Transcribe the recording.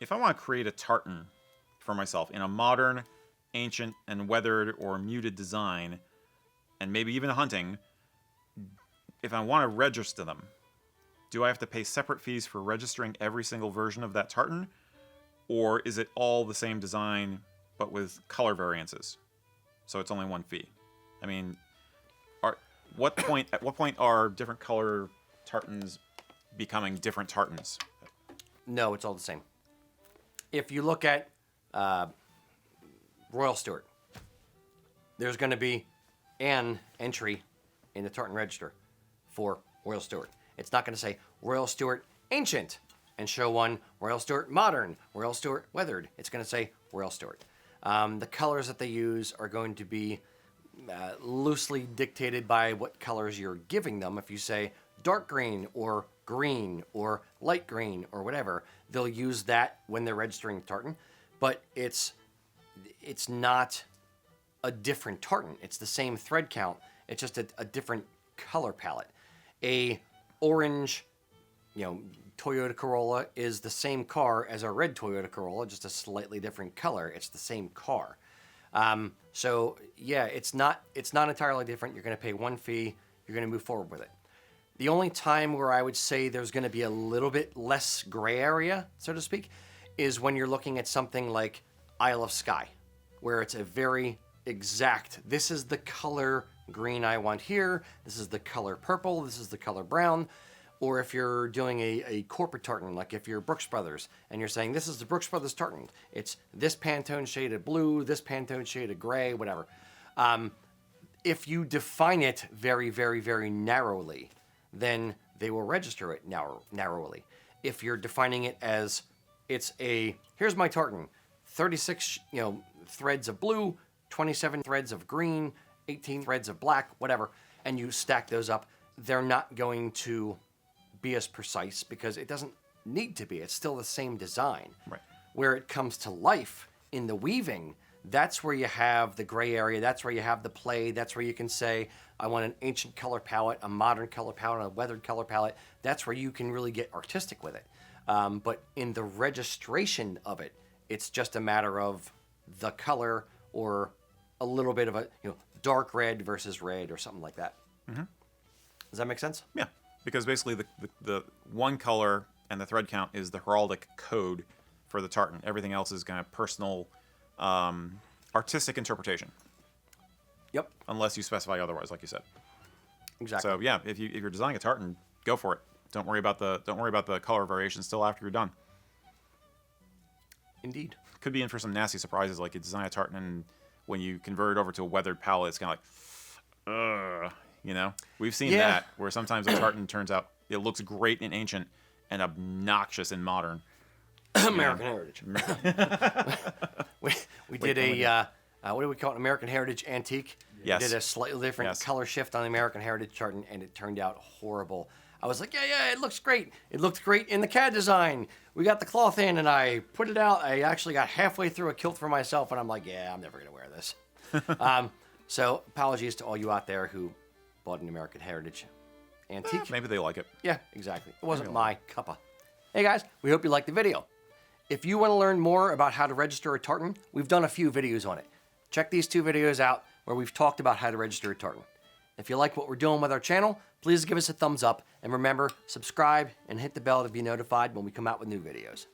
if I want to create a tartan for myself in a modern, ancient, and weathered or muted design, and maybe even hunting, if I want to register them, do I have to pay separate fees for registering every single version of that tartan? Or is it all the same design, but with color variances? So it's only one fee. I mean, at what point are different color tartans becoming different tartans? No, it's all the same. If you look at Royal Stewart, there's going to be an entry in the tartan register for Royal Stewart. It's not going to say Royal Stewart Ancient and show one Royal Stewart Modern, Royal Stewart Weathered. It's going to say Royal Stewart. The colors that they use are going to be loosely dictated by what colors you're giving them. If you say dark green or light green or whatever, they'll use that when they're registering the tartan. But it's not a different tartan. It's the same thread count. It's just a different color palette. A orange, Toyota Corolla is the same car as a red Toyota Corolla, just a slightly different color. It's the same car. So yeah, it's not entirely different. You're going to pay one fee. You're going to move forward with it. The only time where I would say there's going to be a little bit less gray area, so to speak, is when you're looking at something like Isle of Skye, where it's a very exact, this is the color green I want here, this is the color purple, this is the color brown. Or if you're doing a corporate tartan, like if you're Brooks Brothers, and you're saying, this is the Brooks Brothers tartan. It's this Pantone shade of blue, this Pantone shade of gray, whatever. If you define it very, very, very narrowly, then they will register it narrowly. If you're defining it as, here's my tartan, 36 threads of blue, 27 threads of green, 18 threads of black, whatever, and you stack those up, they're not going to be as precise because it doesn't need to be. It's still the same design. Right. Where it comes to life in the weaving, that's where you have the gray area, that's where you have the play, that's where you can say, I want an ancient color palette, a modern color palette, a weathered color palette. That's where you can really get artistic with it. But in the registration of it, it's just a matter of the color or a little bit of a dark red versus red or something like that. Mm-hmm. Does that make sense? Yeah, because basically the one color and the thread count is the heraldic code for the tartan. Everything else is kind of personal, artistic interpretation. Yep. Unless you specify otherwise, like you said. Exactly. So yeah, if you're designing a tartan, go for it. Don't worry about the color variations till after you're done. Indeed. Could be in for some nasty surprises, like you design a tartan and when you convert it over to a weathered palette, it's kind of like, We've seen that where sometimes a tartan turns out it looks great in ancient and obnoxious in modern. American Heritage. we did what do we call it? American Heritage Antique. Yes. We did a slightly different color shift on the American Heritage tartan, and it turned out horrible. I was like, yeah, it looks great. It looked great in the CAD design. We got the cloth in, and I put it out. I actually got halfway through a kilt for myself, and I'm like, yeah, I'm never going to wear this. So apologies to all you out there who bought an American Heritage Antique. Maybe they like it. Yeah, exactly. It wasn't my cuppa. Hey, guys, we hope you liked the video. If you want to learn more about how to register a tartan, we've done a few videos on it. Check these 2 videos out where we've talked about how to register a tartan. If you like what we're doing with our channel, please give us a thumbs up, and remember, subscribe and hit the bell to be notified when we come out with new videos.